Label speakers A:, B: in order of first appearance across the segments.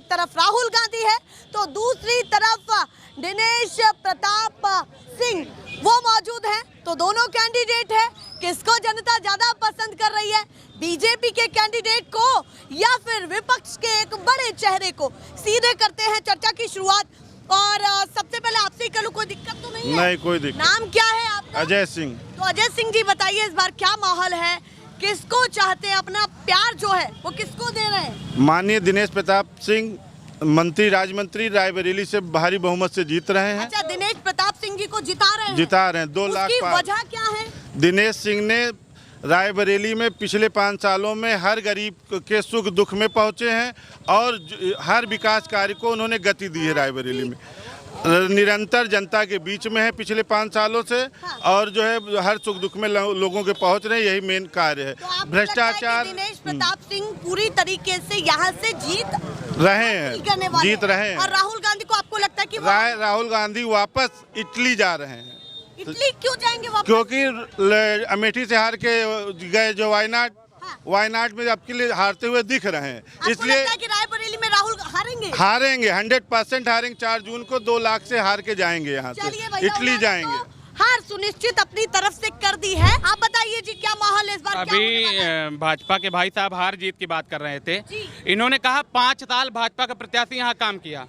A: तरफ राहुल गांधी है तो दूसरी तरफ दिनेश प्रताप सिंह वो मौजूद हैं। तो दोनों कैंडिडेट है, किसको जनता ज्यादा पसंद कर रही है, बीजेपी के कैंडिडेट को या फिर विपक्ष के एक बड़े चेहरे को? सीधे करते हैं चर्चा की शुरुआत। और सबसे पहले आपसे ही करूं, कोई दिक्कत तो नहीं है?
B: नहीं, कोई दिक्कत।
A: नाम क्या है आपका?
B: अजय सिंह।
A: तो अजय सिंह जी बताइए, इस बार क्या माहौल है, किसको चाहते हैं, अपना प्यार जो है वो किसको दे रहे हैं?
B: माननीय दिनेश प्रताप सिंह मंत्री, राज्य रायबरेली से भारी बहुमत से जीत रहे हैं।
A: अच्छा, दिनेश प्रताप सिंह जी को जिता रहे हैं?
B: 2 लाख
A: उसकी
B: पार।
A: वजह क्या है?
B: दिनेश सिंह ने रायबरेली में पिछले 5 सालों में हर गरीब के सुख दुख में पहुंचे हैं और हर विकास कार्य को उन्होंने गति दी है। रायबरेली में निरंतर जनता के बीच में है पिछले 5 सालों से, और जो है हर सुख दुख में लोगों के पहुंच रहे हैं, यही मेन कार्य है।
A: तो
B: भ्रष्टाचार,
A: दिनेश प्रताप सिंह पूरी तरीके से यहाँ से जीत
B: रहे हैं, जीत रहे हैं।
A: और राहुल गांधी को आपको लगता है कि
B: राहुल गांधी वापस इटली जा रहे हैं?
A: इटली क्यों जाएंगे वापस?
B: क्योंकि अमेठी से हार के गए जो वायनाड में आपके लिए हारते हुए दिख रहे हैं, इसलिए
A: कि रायबरेली में राहुल
B: हारेंगे 100% हारेंगे। 4 जून को 2 लाख से हार के जाएंगे, यहाँ से इटली जाएंगे।
A: हार सुनिश्चित अपनी तरफ से कर दी है। आप बताइए जी, क्या माहौल है इस बार?
C: अभी भाजपा के भाई साहब हार जीत की बात कर रहे थे। इन्होंने कहा 5 साल भाजपा का प्रत्याशी यहाँ काम किया,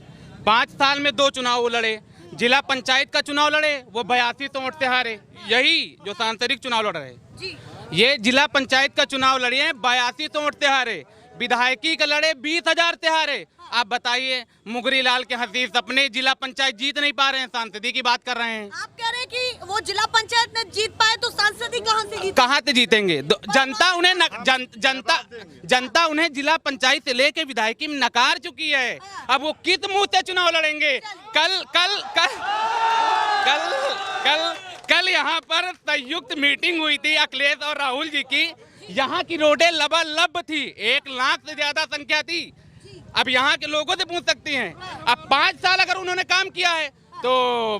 C: 5 साल में 2 चुनाव लड़े, जिला पंचायत का चुनाव लड़े, वो 82 वोट से हारे। यही जो सांसदीय चुनाव लड़ रहे, ये जिला पंचायत का चुनाव लड़े हैं, 82 वोट से हारे। विधायकी का लड़े 20,000 से हारे। आप बताइए, मुगरी लाल के हसीब सपने जिला पंचायत जीत नहीं पा रहे हैं, सांसदी की बात कर रहे हैं।
A: आप कह रहे हैं कि वो जिला पंचायत में जीत पाए तो सांसदी कहाँ से जीते?
C: कहाँ से जीतेंगे? जनता उन्हें जिला पंचायत से लेके विधायकी में नकार चुकी है। अब वो किस मुंह से चुनाव लड़ेंगे? कल यहाँ पर संयुक्त मीटिंग हुई थी अखिलेश और राहुल जी की। यहाँ की रोडें लबालब थी, 1 लाख से ज्यादा संख्या थी। अब यहाँ के लोगों से पूछ सकती हैं। अब 5 साल अगर उन्होंने काम किया है तो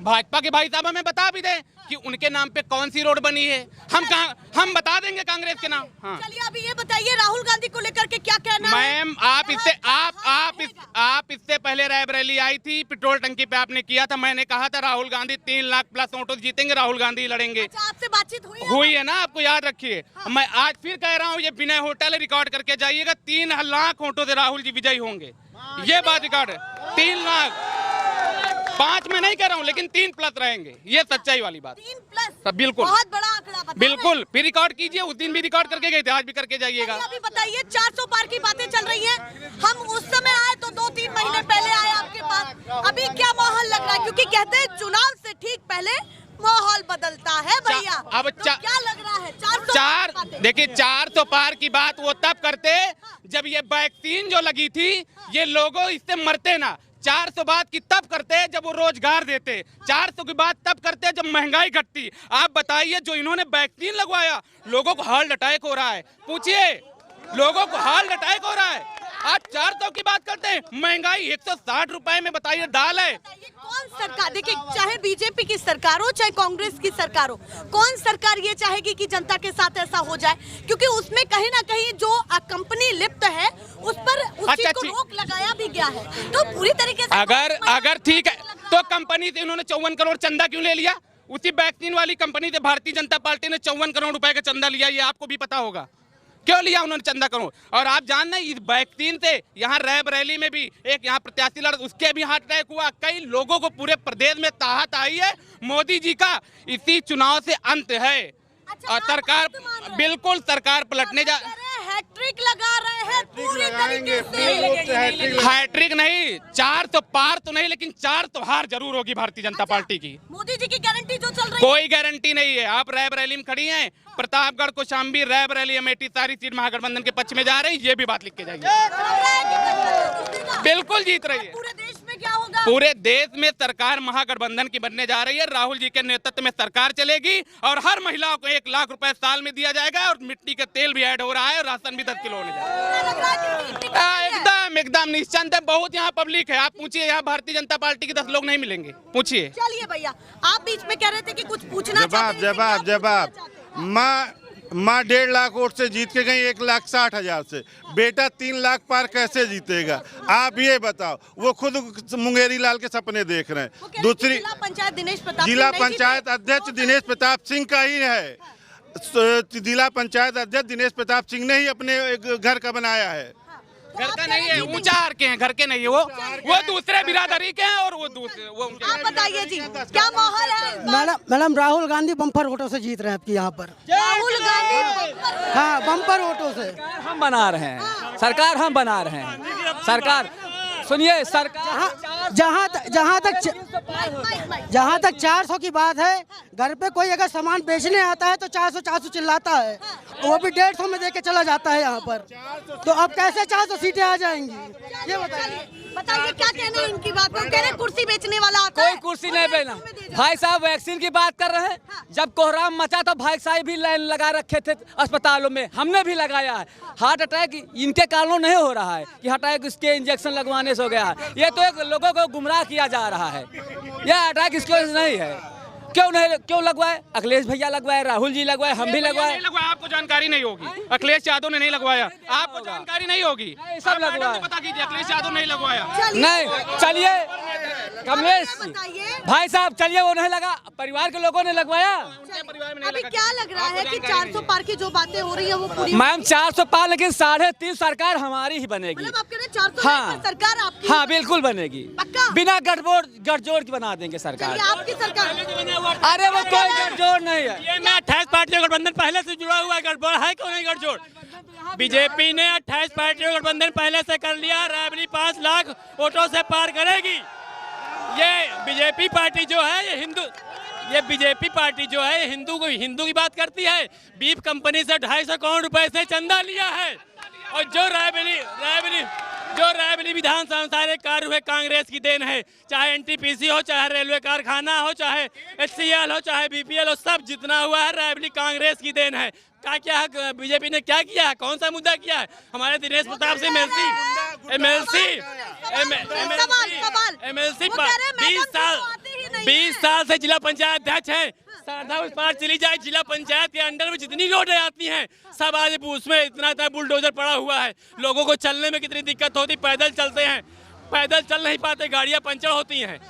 C: भाजपा के भाई साहब हमें बता भी दें कि उनके नाम पे कौन सी रोड बनी है। हम बता देंगे कांग्रेस के नाम। हाँ,
A: चलिए अभी ये बताइए, राहुल गांधी को लेकर के क्या कहना है?
C: मैम, आप इससे पहले रायबरेली आई थी, पेट्रोल टंकी पे आपने किया था, मैंने कहा था राहुल गांधी 3 लाख प्लस वोटों से जीतेंगे, राहुल गांधी लड़ेंगे।
A: अच्छा, आपसे बातचीत
C: हुई है ना? आपको याद रखिए। मैं आज फिर कह रहा हूँ, ये विनय होटल रिकॉर्ड करके जाइएगा, 3 लाख वोटों से राहुल जी विजयी होंगे। ये बात रिकॉर्ड है, 3 लाख, 5 में नहीं कह रहा हूँ, लेकिन 3 प्लस रहेंगे। ये सच्चाई वाली बात।
A: 3 प्लस,
C: बिल्कुल
A: बहुत बड़ा आंकड़ा बता।
C: बिल्कुल, फिर रिकॉर्ड कीजिए, उस दिन भी रिकॉर्ड करके गए थे, आज भी करके जाइएगा।
A: अभी बताइए, 400 पार की बातें चल रही हैं। हम उस समय आए तो 2-3 महीने पहले आए आपके पास, अभी क्या माहौल लग रहा है? क्योंकि कहते हैं चुनाव से ठीक पहले माहौल बदलता है भैया।
C: अब
A: तो क्या लग रहा है? 400
C: देखिए, 400 पार की बात वो तब करते जब ये वैक्सीन जो लगी थी, ये लोगों इससे मरते ना। 400 बात की तब करते जब वो रोजगार देते, 400 की बात तब करते जब महंगाई घटती। आप बताइए, जो इन्होंने वैक्सीन लगवाया, लोगों को हार्ट अटैक हो रहा है, पूछिए, लोगों को हार्ट अटैक हो रहा है। आप 400 की बात करते हैं, महंगाई 160 रुपए में बताइए दाल है।
A: कौन सरकार, देखिए, चाहे बीजेपी की सरकार हो चाहे कांग्रेस की सरकार हो, कौन सरकार ये चाहेगी कि जनता के साथ ऐसा हो जाए? क्योंकि उसमें कहीं ना कहीं जो कंपनी लिप्त है उस पर उस चीज को रोक लगाया भी गया है। तो पूरी तरीके से
C: अगर ठीक है तो कंपनी से इन्होंने 54 करोड़ चंदा क्यों ले लिया? उसी वैक्सीन वाली कंपनी से भारतीय जनता पार्टी ने 54 करोड़ रुपए का चंदा लिया, ये आपको भी पता होगा। क्यों लिया उन्होंने चंदा करोड़? और आप जान रहे हैं, इस वैक्सीन से यहाँ रायबरेली में भी एक यहाँ प्रत्याशी लड़, उसके भी हार्ट अटैक हुआ। कई लोगों को पूरे प्रदेश में ताहत आई है। मोदी जी का इसी चुनाव से अंत है।
A: अच्छा,
C: और सरकार, बिल्कुल सरकार पलटने जा,
A: हैट्रिक लगा रहे हैं पूरी तरीके से।
C: हैट्रिक नहीं, 400 पार तो नहीं, लेकिन 400 हार जरूर होगी भारतीय जनता पार्टी की।
A: मोदी जी की गारंटी जो चल रही है,
C: कोई गारंटी नहीं है। आप रायबरेली में खड़ी हैं, प्रतापगढ़, कौशाम्बी, रायबरेली, अमेठी, सारी सीट महागठबंधन के पक्ष में जा रही है, ये भी बात लिख के जाइए। बिल्कुल जीत रही है।
A: पूरे देश में क्या होगा?
C: पूरे देश में सरकार महागठबंधन की बनने जा रही है। राहुल जी के नेतृत्व में सरकार चलेगी और हर महिला को 1 लाख रुपए साल में दिया जाएगा, और मिट्टी का तेल भी ऐड हो रहा है, और राशन भी 10 किलो होने जा रहा है। एकदम निश्चिंत है। बहुत यहाँ पब्लिक है, आप पूछिए, यहाँ भारतीय जनता पार्टी के 10 लोग नहीं मिलेंगे, पूछिए।
A: चलिए भैया, आप बीच में कह रहे थे कि कुछ पूछना चाहते हैं।
B: जवाब। माँ 1.5 लाख वोट से जीत के गई 1,60,000 से। बेटा 3 लाख पार कैसे जीतेगा? आप ये बताओ। वो खुद मुंगेरी लाल के सपने देख रहे हैं। दूसरी
A: जिला पंचायत दिनेश प्रताप
B: जिला
A: सिंह नहीं
B: पंचायत अध्यक्ष दिनेश प्रताप सिंह का ही है। जिला पंचायत अध्यक्ष दिनेश प्रताप सिंह ने ही अपने घर का बनाया है।
A: जीते।
C: घर का नहीं है, ऊंचा हार के हैं, घर के नहीं है। वो दूसरे बिरादरी के हैं और वो दूसरे वो उनके।
A: आप बताइए जी, क्या माहौल है इस बार?
D: मैडम राहुल गांधी बम्पर वोटों से जीत रहे हैं आपकी यहाँ पर।
A: राहुल गांधी
D: हाँ, बम्पर वोटों से।
E: हम बना रहे हैं सरकार, हम बना रहे हैं सरकार। सुनिए, सरकार जहाँ तक 400 की बात है, घर पे कोई अगर सामान बेचने आता है तो 400 चिल्लाता है, वो भी 150 में देके चला जाता है यहाँ पर। तो अब कैसे 400 सीटें आ जाएंगी, ये
A: बताइए क्या कहना है इनकी बात को? कह रहे कुर्सी बेचने वाला आता है।
E: कोई कुर्सी नहीं बेचना। भाई साहब वैक्सीन की बात कर रहे हैं, जब कोहराम मचा तो भाई साहब भी लाइन लगा रखे थे अस्पतालों में, हमने भी लगाया है। हार्ट अटैक इनके कारणों नहीं हो रहा है कि हार्ट अटैक इसके इंजेक्शन लगवाने से हो गया है। ये तो एक लोगों को गुमराह किया जा रहा है। यह अटैक इसकी वजह से नहीं है। क्यों लगवाए? अखिलेश भैया लगवाए, राहुल जी लगवाए, हम भी लगवाए।
C: आपको जानकारी नहीं होगी, अखिलेश यादव ने नहीं लगवाया, आपको जानकारी नहीं होगी।
E: सब लगवाए,
C: पता कीजिए, अखिलेश यादव नहीं लगवाया।
E: नहीं चलिए कमलेश भाई साहब, चलिए वो नहीं लगा, परिवार के लोगों ने लगवाया।
A: अभी क्या लग रहा है कि 400 पार की जो बातें हो रही है वो पूरी?
E: मैम 400 पार, लेकिन 3.5 सरकार हमारी ही बनेगी।
A: मतलब आप कह रहे हैं 400
E: हाँ,
A: पर सरकार आपकी?
E: हाँ बिल्कुल बनेगी,
A: पक्का?
E: बिना गठजोड़ की बना देंगे सरकार।
A: चलिए, आपकी सरकार।
E: अरे वो कोई गठजोड़ नहीं है।
F: ये मैं 28 पार्टियों गठबंधन पहले से जुड़ा हुआ है, गठबंधन है क्यों नहीं गठजोड़? बीजेपी ने 28 पार्टियों गठबंधन पहले से कर लिया। रायबरेली 5 लाख वोटों से पार करेगी। ये बीजेपी पार्टी जो है ये बीजेपी पार्टी जो है हिंदू की बात करती है। बीफ कंपनी से 250 करोड़ रुपए से चंदा लिया है। और जो रायबरेली विधानसभा सारे कार्य हुए कांग्रेस की देन है। चाहे एनटीपीसी हो, चाहे रेलवे कारखाना हो, चाहे HCL हो, चाहे BPL हो, सब जितना हुआ है रायबरेली कांग्रेस की देन है। क्या बीजेपी ने क्या किया है? कौन सा मुद्दा किया है? हमारे दिनेश प्रताप से MLC 20 साल से जिला पंचायत अध्यक्ष है। सारधा उस पार चली जाए, जिला पंचायत के अंडर में जितनी रोडें आती हैं सब आज उसमें इतना बुलडोजर पड़ा हुआ है। लोगों को चलने में कितनी दिक्कत होती, पैदल चलते हैं, पैदल चल नहीं पाते, गाड़ियां पंचर होती हैं।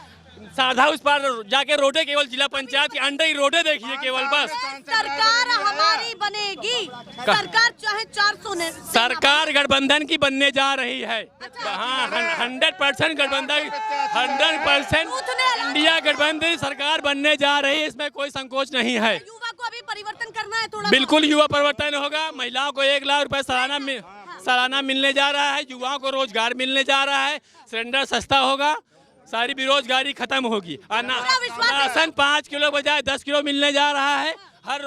F: सारधा उस पार जाके रोडें केवल जिला पंचायत के अंडर ही रोडें देखिए केवल। बस
A: सरकार हमारी बनेगी, सरकार चाहे 400 ने।
F: सरकार गठबंधन की बनने जा रही है। हाँ, 100% गठबंधन, 100% इंडिया गठबंधन सरकार बनने जा रही है, इसमें कोई संकोच नहीं है।
A: युवा को अभी परिवर्तन करना है थोड़ा।
F: बिल्कुल युवा परिवर्तन होगा। महिलाओं को 1 लाख रुपए सालाना मिलने जा रहा है। युवाओं को रोजगार मिलने जा रहा है। सिलेंडर सस्ता होगा, सारी बेरोजगारी खत्म होगी। राशन 5 किलो बजाय 10 किलो मिलने जा रहा है। हर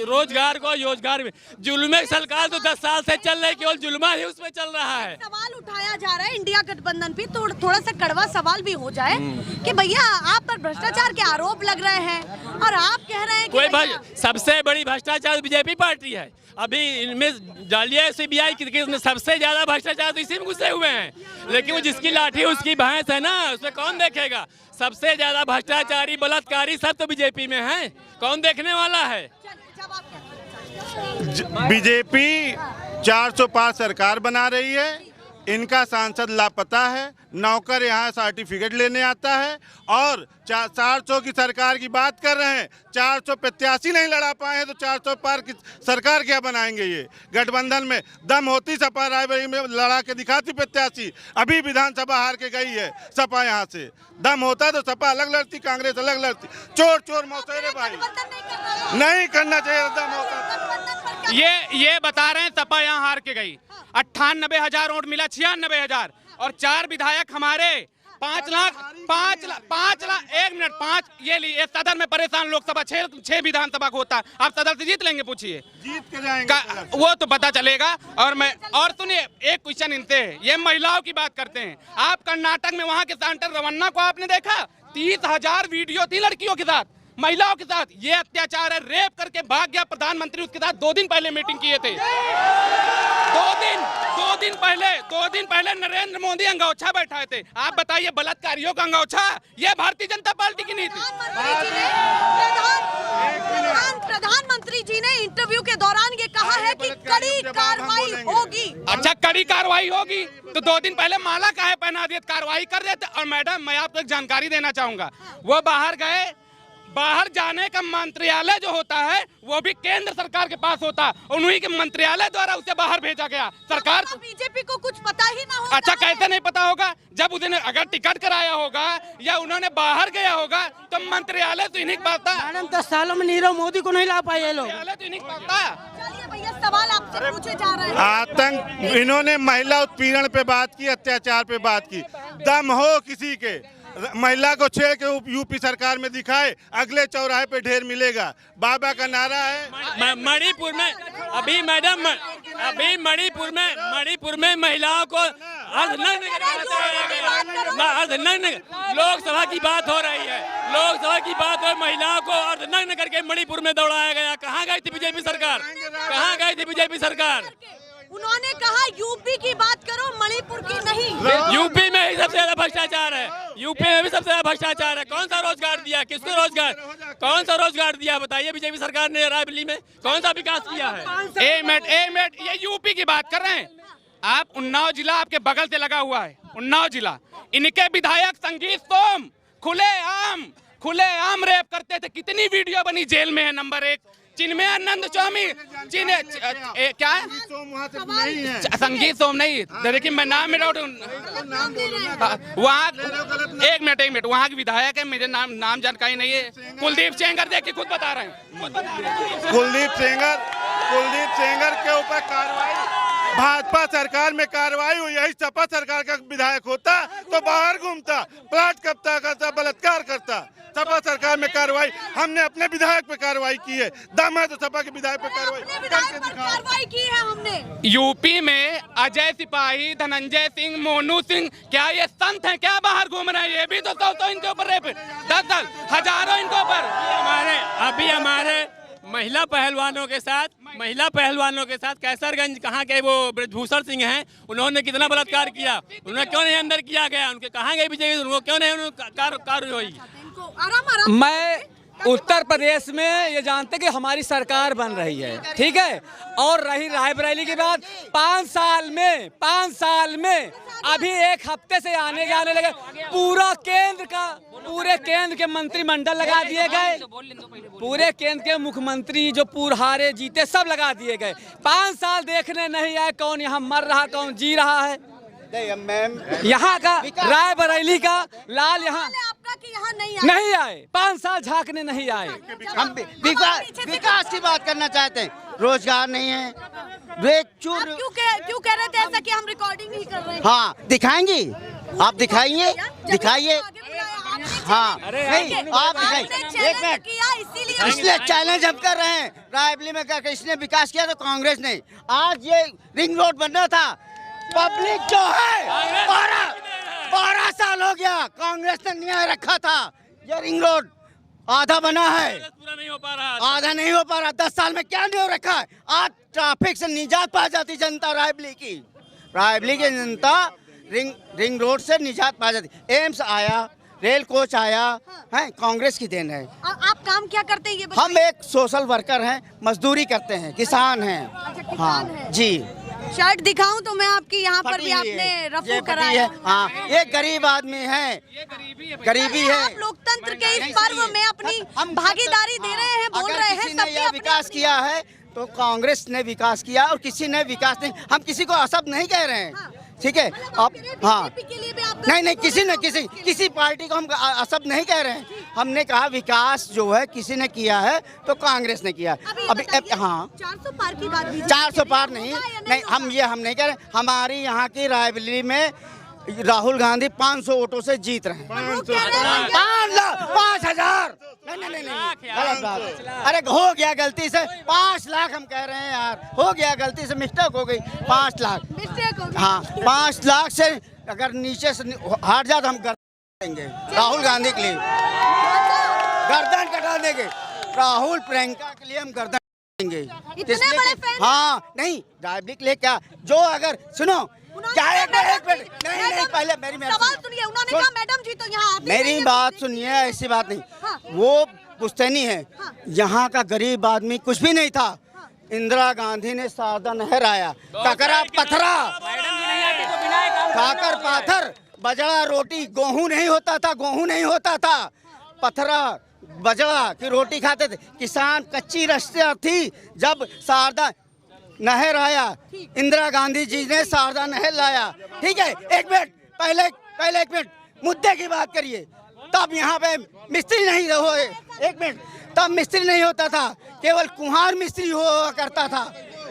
F: रोजगार को योजगार में। जुल्मे सरकार तो 10 साल से चल रही, केवल जुल्मा ही उसमें चल रहा है।
A: सवाल उठाया जा रहा है इंडिया गठबंधन पे, थोड़ा सा कड़वा सवाल भी हो जाए कि भैया आप पर भ्रष्टाचार के आरोप लग रहे हैं और आप कह रहे हैं कि
F: सबसे बड़ी भ्रष्टाचार बीजेपी पार्टी है। अभी इनमें डालिए CBI की सबसे ज्यादा भ्रष्टाचार तो इसी में घुसे हुए हैं। लेकिन वो जिसकी लाठी उसकी भैंस है ना, उसमें कौन देखेगा? सबसे ज्यादा भ्रष्टाचारी बलात्कारी सब तो बीजेपी में है, कौन देखने वाला है?
B: बीजेपी 400 पार सरकार बना रही है। इनका सांसद लापता है, नौकर यहाँ सर्टिफिकेट लेने आता है और 400 की सरकार की बात कर रहे हैं। 400 प्रत्याशी नहीं लड़ा पाए हैं तो 400 पार की सरकार क्या बनाएंगे? ये गठबंधन में दम होती सपा रायबरेली में लड़ा के दिखाती प्रत्याशी। अभी विधानसभा हार के गई है सपा, यहाँ से दम होता तो सपा अलग लड़ती, कांग्रेस अलग लड़ती। चोर मौसेरे भाई नहीं करना चाहिए दम होता।
C: ये बता रहे हैं सपा यहाँ हार के गई। 98,000 वोट मिला, 96,000 और 4 विधायक हमारे। 5 लाख 1 मिनट 5 ये सदन में परेशान लोकसभा 6 विधानसभा को होता है। आप सदन से जीत लेंगे? पूछिए,
B: जीत के जाएंगे
C: वो तो पता चलेगा। और सुनिए, एक क्वेश्चन इनसे है, ये महिलाओं की बात करते हैं। आप कर्नाटक में वहाँ के सेंटर रमन्ना को आपने देखा? 30,000 वीडियो थी लड़कियों के साथ, महिलाओं के साथ। ये अत्याचार है, रेप करके भाग गया प्रधानमंत्री, उसके साथ 2 दिन पहले मीटिंग किए थे। दो दिन पहले नरेंद्र मोदी अंगोछा बैठाए थे। आप बताइए बलात्कारियों का अंगोछा, ये भारतीय जनता पार्टी की नीति।
A: प्रधानमंत्री जी ने इंटरव्यू के दौरान ये कहा है कि कड़ी कार्रवाई होगी।
C: अच्छा, कड़ी कार्रवाई होगी तो 2 दिन पहले माला काहे पहना दिए, कार्रवाई कर देते। और मैडम, मैं आपको एक जानकारी देना चाहूंगा, वो बाहर गए, बाहर जाने का मंत्रालय जो होता है वो भी केंद्र सरकार के पास होता है, उन्हीं के मंत्रालय द्वारा उसे बाहर भेजा गया। सरकार
A: तो बीजेपी को कुछ पता ही ना होता।
C: अच्छा, कैसे नहीं पता होगा? जब उसने अगर टिकट कराया होगा या उन्होंने बाहर गया होगा तो मंत्रालय तो इन्हीं को पता।
D: मैडम 10 सालों में नीरव मोदी को नहीं ला पाए ये लोग।
C: मंत्रालय तो इन्हीं को पता।
A: चलिए भैया, सवाल आपसे पूछे जा रहे हैं।
B: आतंक, इन्होंने महिला उत्पीड़न पे बात की, अत्याचार पे बात की। दम हो किसी के महिला को छेड़ के यूपी सरकार में दिखाए, अगले चौराहे पे ढेर मिलेगा। बाबा का नारा है।
F: मणिपुर में अभी मैडम, अभी मणिपुर में महिलाओं को अर्धनग्न लोकसभा की बात हो रही है, लोकसभा की बात हो, महिलाओं को अर्धनग्न करके मणिपुर में दौड़ाया गया। कहाँ गई थी बीजेपी सरकार? कहाँ गई थी बीजेपी सरकार?
A: उन्होंने कहा यूपी की बात करो, मणिपुर की नहीं।
F: यूपी में ही सबसे ज्यादा भ्रष्टाचार है, यूपी में भी सबसे ज्यादा भ्रष्टाचार है। कौन सा रोजगार दिया, किसको रोजगार, कौन सा रोजगार दिया बताइए बीजेपी सरकार ने? रायबरेली में कौन सा विकास किया है?
C: एक मिनट, ये यूपी की बात कर रहे हैं आप। उन्नाव जिला आपके बगल से लगा हुआ है, उन्नाव जिला। इनके विधायक संगीत सोम खुलेआम रेप करते थे। कितनी वीडियो बनी, जेल में है। नंबर 1 चिन्मयानंद स्वामी, क्या है? संगीत सोम नहीं, देखिए मैं नाम में वहाँ, एक मिनट, वहाँ के विधायक है, मेरे नाम जानकारी नहीं है। कुलदीप सेंगर, देखिए खुद बता रहे हैं।
B: कुलदीप सेंगर के ऊपर कार्रवाई, भाजपा सरकार में कार्रवाई हुई। यही सपा सरकार का विधायक होता तो बाहर घूमता, प्लाट करता, बलात्कार करता। सपा सरकार में कार्रवाई, हमने अपने विधायक पे कार्रवाई की है। दम है तो सपा के विधायक पे
A: कार्रवाई की है हमने।
C: यूपी में अजय सिपाही, धनंजय सिंह, मोनू सिंह, क्या ये संत हैं क्या बाहर घूम रहे हैं? ये भी तो इनके ऊपर रेप, 10 हजारों इनके ऊपर।
F: हमारे महिला पहलवानों के साथ कैसरगंज कहाँ के वो ब्रजभूषण सिंह हैं, उन्होंने कितना बलात्कार किया, उन्हें क्यों नहीं अंदर किया गया? उनके कहाँ गए बीजेपी, उनको क्यों नहीं कार्रवाई हुई?
E: मैं उत्तर प्रदेश में ये जानते कि हमारी सरकार बन रही है, ठीक है। और रही रायबरेली की बात, 5 साल में अभी 1 हफ्ते से आने लगे। पूरे केंद्र के मंत्रिमंडल लगा दिए गए, पूरे केंद्र के मुख्यमंत्री जो हारे जीते सब लगा दिए गए। 5 साल देखने नहीं आए कौन यहाँ मर रहा, कौन जी रहा है। यहाँ का रायबरेली का लाल यहाँ
A: आपका कि यहाँ
E: नहीं आए, 5 साल झांकने नहीं आए।
G: हम विकास की बात करना चाहते हैं, रोजगार नहीं है।
A: क्यों कह रहे थे ऐसा कि हम रिकॉर्डिंग नहीं कर रहे हैं?
G: हाँ, दिखाएंगे, आप दिखाइए। हाँ, नहीं आप दिखाइए। 1 मिनट, इसलिए चैलेंज हम कर रहे हैं। रायबरेली में क्या इसने विकास किया तो कांग्रेस ने। आज ये रिंग रोड बनना था, पब्लिक जो है 12 साल हो गया, कांग्रेस ने न्याय रखा था। ये रिंग रोड आधा बना है,
F: पूरा नहीं हो पा रहा,
G: आधा नहीं हो पा रहा। 10 साल में क्या नहीं हो रखा है? आज ट्रैफिक से निजात पा जाती जनता। रायबरेली की जनता रिंग रोड से निजात पा जाती। एम्स आया, रेल कोच आया है, कांग्रेस की देन है।
A: आप काम क्या करते हैं ये बताइए?
G: हम एक सोशल वर्कर हैं, मजदूरी करते हैं, किसान हैं। हाँ जी,
A: शर्ट दिखाऊं तो मैं आपकी यहाँ पर भी आपने रफू कराया है।
G: हाँ, ये गरीब आदमी है, गरीबी है।
A: आप लोकतंत्र के इस पर्व में अपनी भागीदारी दे रहे हैं, बोल रहे हैं।
G: किसी ने यह विकास किया है तो कांग्रेस ने विकास किया, और किसी ने विकास नहीं। हम किसी को असब नहीं कह रहे हैं, ठीक है। आप हाँ, नहीं, किसी पार्टी को हम असब नहीं कह रहे हैं। हमने कहा विकास जो है किसी ने किया है तो कांग्रेस ने किया है। अभी हाँ,
A: 400 पार की बात,
G: 400 पार नहीं, हम नहीं कह रहे। हमारी यहाँ की रायबरेली में राहुल गांधी 500 वोटों से जीत रहे हैं। 5,000 नहीं, गलत बात। अरे हो गया गलती से, 5 लाख हम कह रहे हैं यार, हो गया गलती से, मिस्टेक हो गई। 5 लाख हाँ, 5 लाख से अगर नीचे से हार जाए तो हम गर्दन देंगे राहुल गांधी के लिए, गर्दन कटा देंगे। राहुल प्रियंका के लिए हम गर्दन
A: इतने बड़े फैन?
G: हाँ नहीं, रायबरेली के लिए क्या, जो अगर सुनो क्या, एक मिनट नहीं पहले मेरी
A: सवाल सुनिए। उन्होंने कहा मैडम जी तो यहाँ
G: मेरी बात सुनिए, ऐसी बात नहीं। वो पुश्तैनी है, यहाँ का गरीब आदमी कुछ भी नहीं था। इंदिरा गांधी ने शारदा नहर आया, ककरा पथरा, काकर पाथर, बजड़ा रोटी, गेहूं नहीं होता था, पथरा बजड़ा की रोटी खाते थे किसान। कच्ची रस्तियाँ थी, जब शारदा नहर आया, इंदिरा गांधी जी ने शारदा नहर लाया। ठीक है, एक मिनट पहले एक मिनट मुद्दे की बात करिए। तब यहाँ पे मिस्त्री नहीं हो, एक मिनट, तब मिस्त्री नहीं होता था, केवल कुम्हार मिस्त्री हुआ करता था।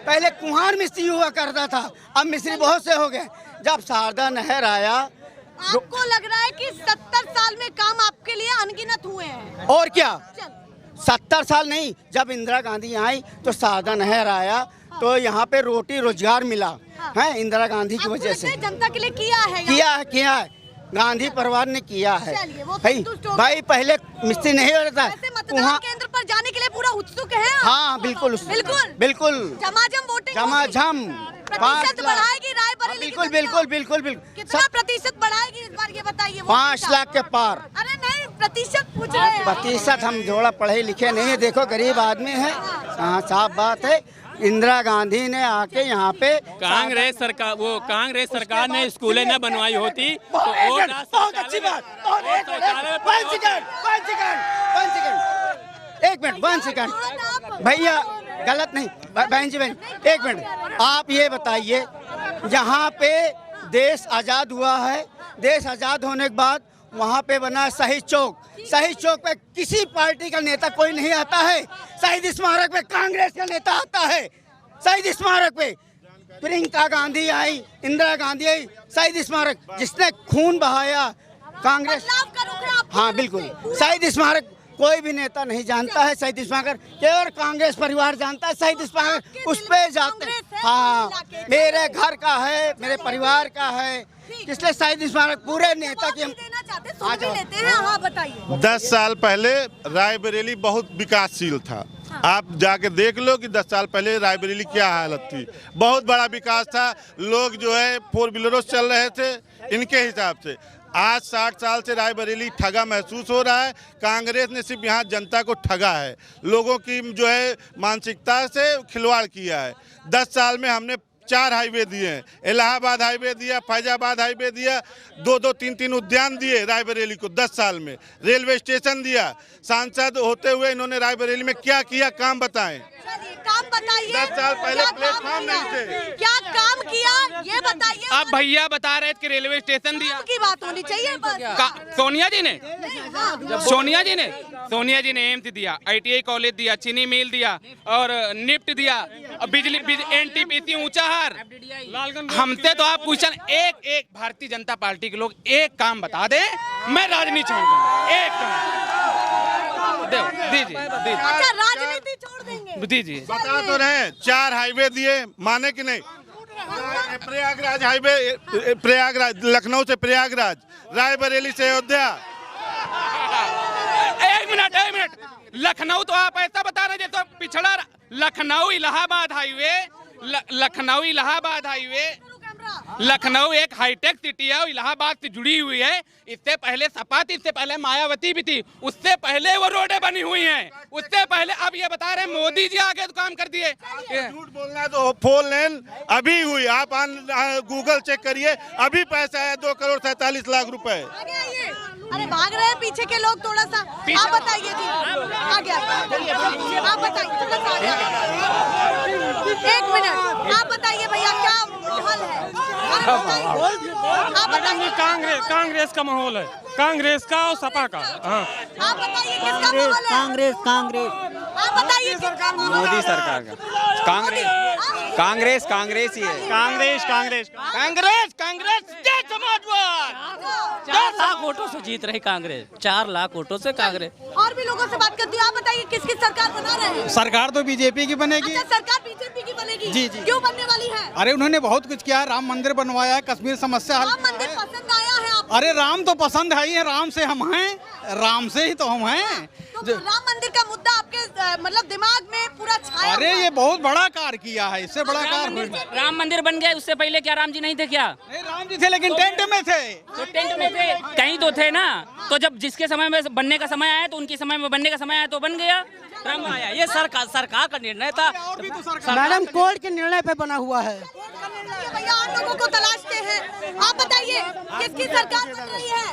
G: पहले कुम्हार मिस्त्री हुआ करता था, अब मिस्त्री बहुत से हो गए। जब शारदा नहर आया,
A: आपको लग रहा है कि 70 साल में काम आपके लिए अनगिनत हुए हैं?
G: और क्या, 70 साल नहीं, जब इंदिरा गांधी आई तो शारदा नहर आया, तो यहाँ पे रोटी रोजगार मिला है इंदिरा गांधी की वजह से।
A: जनता के लिए किया है,
G: किया है, गांधी परिवार ने किया है।
A: चलिए, वो
G: भाई
A: संतुष्ट हो गए।
G: भाई पहले मिस्त्री नहीं हो रहा
A: वैसे
G: था
A: मतदान
G: वहाँ।
A: केंद्र पर जाने के लिए पूरा उत्सुक है आप?
G: हाँ बिल्कुल
A: झमाझम वोटिंग होगी।
G: झमाझम
A: प्रतिशत बढ़ाएगी रायबरेली की जनता?
G: बिल्कुल
A: कितना प्रतिशत बढ़ाएगी इस बार, ये बताइए।
G: 5 लाख के पार।
A: अरे नहीं, प्रतिशत पूछ रहे हैं।
G: प्रतिशत हम जोड़ा पढ़े लिखे नहीं है, देखो गरीब आदमी है। हाँ साफ बात है, इंदिरा गांधी ने आके यहाँ पे
F: कांग्रेस सरकार ने स्कूलें न बनवाई होती तो और
G: बहुत अच्छी बात। एक मिनट 1 सेकंड भैया, गलत नहीं बहन जी, एक मिनट। आप ये बताइए, यहाँ पे देश आज़ाद हुआ है, देश आज़ाद होने के बाद वहाँ पे बना शहीद चौक पे किसी पार्टी का नेता कोई नहीं आता है। शहीद स्मारक पे कांग्रेस का नेता आता है। शहीद स्मारक पे प्रियंका गांधी आई, इंदिरा गांधी आई, शहीद स्मारक जिसने खून बहाया कांग्रेस। हाँ बिल्कुल, शहीद स्मारक कोई भी नेता नहीं जानता है। शहीद स्मारक केवल कांग्रेस परिवार जानता है। शहीद स्मारक उस पे जाते हैं। हाँ, मेरे घर का है, मेरे परिवार का है, इसलिए शहीद स्मारक पूरे नेता की हम
A: लेते हैं। हाँ बताइए।
B: 10 साल पहले रायबरेली बहुत विकासशील था। आप जाके देख लो कि 10 साल पहले रायबरेली क्या हालत थी। बहुत बड़ा विकास था, लोग जो है 4 व्हीलरों से चल रहे थे इनके हिसाब से। आज 60 साल से रायबरेली ठगा महसूस हो रहा है। कांग्रेस ने सिर्फ यहाँ जनता को ठगा है, लोगों की जो है मानसिकता से खिलवाड़ किया है। 10 साल में हमने 4 हाईवे दिए हैं, इलाहाबाद हाईवे दिया, फैजाबाद हाईवे दिया, 2-2, 3-3 उद्यान दिए रायबरेली को 10 साल में, रेलवे स्टेशन दिया। सांसद होते हुए इन्होंने रायबरेली में क्या किया, काम बताएं।
A: काम बताइए।
B: 10 साल पहले प्लेटफॉर्म नहीं थे।
A: क्या काम किया ये बताइए।
C: अब भैया बता रहे थे कि रेलवे स्टेशन दिया
A: की बात होनी चाहिए बस।
C: सोनिया जी ने एम्स दिया, ITI कॉलेज दिया, चीनी मिल दिया और निफ्ट दिया, बिजली NTPC ऊंचाहार। हमसे तो आप क्वेश्चन एक भारतीय जनता पार्टी के लोग एक काम बता दें, मैं राजनीति छोड़ दूंगा। एक काम दीजिए।
A: अच्छा, राजनीति छोड़ देंगे?
C: दीजिए।
B: बता तो रहे, 4 हाईवे दिए, माने कि नहीं। प्रयागराज हाईवे, प्रयागराज, लखनऊ से प्रयागराज, रायबरेली से अयोध्या।
C: एक मिनट, लखनऊ तो आप ऐसा बता रहे जैसे पिछड़ा। लखनऊ इलाहाबाद हाईवे, लखनऊ एक हाईटेक सिटी है और इलाहाबाद से जुड़ी हुई है। इससे पहले सपा थी, इससे पहले मायावती भी थी, उससे पहले वो रोडें बनी हुई हैं, उससे पहले। अब ये बता रहे हैं मोदी जी आगे तो काम कर दिए।
B: झूठ बोलना है तो 4 लेन अभी हुई, आप गूगल चेक करिए, अभी पैसा है 2 करोड़ 47 लाख रुपए।
A: अरे भाग रहे हैं पीछे के लोग थोड़ा सा। आप बताइए जी, आ गया। आप बताइए थोड़ा सा आगे। 1 मिनट, आप बताइए भैया क्या माहौल है? आप बताइए।
F: कांग्रेस का माहौल है, कांग्रेस का और सपा का। हाँ,
A: आप बताइए किसका माहौल है?
G: कांग्रेस।
A: आप बताइए किसका माहौल है?
E: मोदी सरकार का। कांग्रेस ही है।
F: कांग्रेस। जय समाजवाद।
H: 4 लाख वोटों से जीत रही कांग्रेस, 4 लाख वोटों से कांग्रेस।
A: और भी लोगों से बात करती हूँ। आप बताइए किसकी सरकार बना रहे हैं?
D: सरकार तो बीजेपी की बनेगी।
A: अच्छा, सरकार बीजेपी की बनेगी?
D: जी।
A: क्यों बनने वाली है?
D: अरे उन्होंने बहुत कुछ किया है, राम मंदिर बनवाया है, कश्मीर समस्या हल
A: राम मंदिर पसंद आया है आपको?
D: अरे राम तो पसंद है ही है, राम से हम हैं, राम से ही तो हम हैं।
A: तो राम मंदिर का मुद्दा आपके मतलब दिमाग में पूरा छाया
D: अरे
A: हुआ
D: ये
A: है।
D: बहुत बड़ा कार्य किया है, इससे बड़ा कार्य
H: राम मंदिर बन गया, उससे पहले क्या राम जी नहीं थे क्या?
D: नहीं, राम जी थे लेकिन टेंट में थे।
H: तो टेंट में थे, कहीं तो थे ना। तो जब जिसके समय में बनने का समय आया तो उनके समय में बनने का समय आया तो बन गया, राम आया। ये सरकार का निर्णय था।
G: मैडम कोर्ट के निर्णय पे बना हुआ है।
A: भैया और लोगों को तलाशते हैं। आप बताइए किसकी सरकार बन रही है?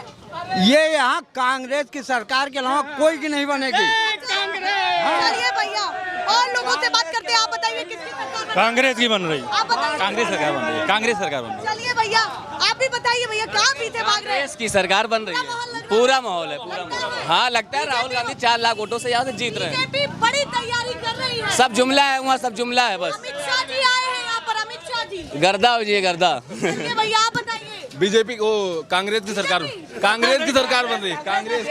G: ये यहाँ कांग्रेस की सरकार के अलावा कोई की नहीं बनेगी।
A: चलिए भैया और लोगों से बात करते हैं। आप बताइए किसकी सरकार बन रही है?
I: कांग्रेस की बन रही है।
A: आप बताइए।
I: कांग्रेस सरकार बन रही है। कांग्रेस सरकार बन रही है।
A: चलिए भैया आप भी बताइए भैया कहाँ पीछे भाग रहे हैं?
E: की सरकार बन रही है, पूरा माहौल है, पूरा माहौल। हाँ लगता है राहुल गांधी 4 लाख वोटों से यहाँ से जीत रहे हैं।
A: बीजेपी बड़ी तैयारी कर रही है।
E: सब जुमला है वहाँ, सब जुमला है बस।
A: अमित शाह जी आए हैं यहाँ पर, अमित शाह जी।
E: गर्दा हो जी गर्दा।
A: चलिए भैया आप बताइए।
I: बीजेपी को कांग्रेस की सरकार बन रही है। कांग्रेस।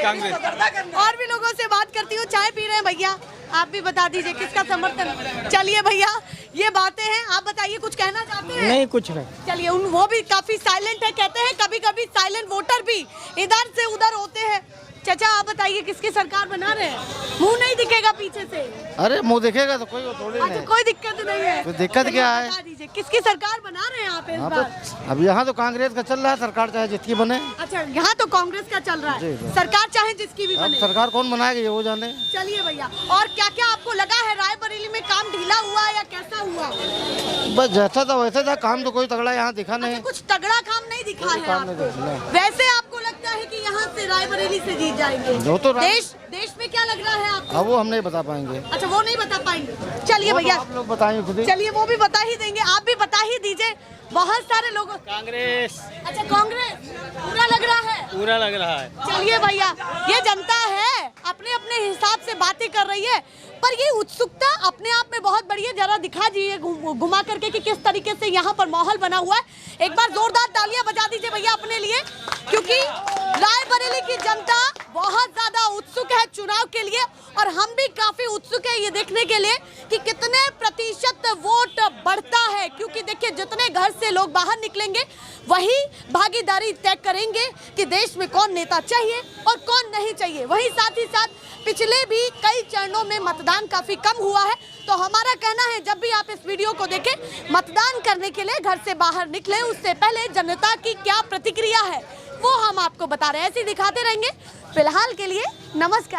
A: और भी लोगों से बात करती हूँ। चाय पी रहे हैं भैया, आप भी बता दीजिए किसका समर्थन। चलिए भैया ये बातें हैं, आप बताइए कुछ कहना चाहते हैं?
G: नहीं कुछ नहीं।
A: चलिए वो भी काफी साइलेंट है। कहते हैं कभी कभी साइलेंट वोटर भी इधर से उधर होते हैं। चाचा आप बताइए किसकी सरकार बना रहे हैं? मुंह नहीं दिखेगा पीछे से।
G: अरे मुँह दिखेगा तो कोई थोड़ी
A: अच्छा कोई दिक्कत नहीं है।
G: तो दिक्कत क्या है?
A: बता दीजिए किसकी सरकार बना रहे हैं आप इस बार?
G: अब यहाँ तो कांग्रेस का चल रहा है, सरकार चाहे जिसकी बने।
A: अच्छा यहाँ तो कांग्रेस का चल रहा है, सरकार चाहे जिसकी भी बने।
G: सरकार कौन बनाएगा ये वो जाने।
A: चलिए भैया और क्या क्या आपको लगा है रायबरेली में काम ढीला हुआ या कैसा हुआ?
G: बस जैसा था वैसे था, काम तो कोई तगड़ा यहाँ दिखा नहीं।
A: कुछ तगड़ा काम नहीं दिखा है आपको। वैसे आपको लगता है कि यहाँ से रायबरेली से जीत जाएंगे?
G: जो तो
A: देश में क्या लग रहा है आपको?
G: अब वो हम नहीं बता पाएंगे।
A: अच्छा वो नहीं बता पाएंगे। चलिए भैया
G: आप लोग बताएंगे खुद ही।
A: चलिए वो भी बता ही देंगे, आप भी बता ही दीजिए। बहुत सारे लोगों
F: कांग्रेस
A: अच्छा कांग्रेस पूरा लग रहा है।
F: पूरा लग रहा है।
A: चलिए भैया ये जनता है अपने अपने हिसाब से बातें कर रही है, पर ये उत्सुकता अपने आप में बहुत बड़ी है। जरा दिखा दीजिए घुमा करके कि किस तरीके से यहाँ पर माहौल बना हुआ है। एक बार जोरदार तालियां बजा दीजिए भैया अपने लिए, क्योंकि रायबरेली की जनता बहुत ज्यादा उत्सुक है चुनाव के लिए और हम भी काफी उत्सुक है ये देखने के लिए कि कितने प्रतिशत वोट बढ़ता है। क्योंकि देखिए जितने घर से लोग बाहर निकलेंगे वही भागीदारी तय करेंगे कि देश में कौन नेता चाहिए और कौन नहीं चाहिए। वही साथ ही साथ पिछले भी कई चरणों में मतदान काफी कम हुआ है, तो हमारा कहना है जब भी आप इस वीडियो को देखें मतदान करने के लिए घर से बाहर निकले उससे पहले जनता की क्या प्रतिक्रिया है वो हम आपको बता रहे हैं, ऐसे ही दिखाते रहेंगे। फिलहाल के लिए नमस्कार।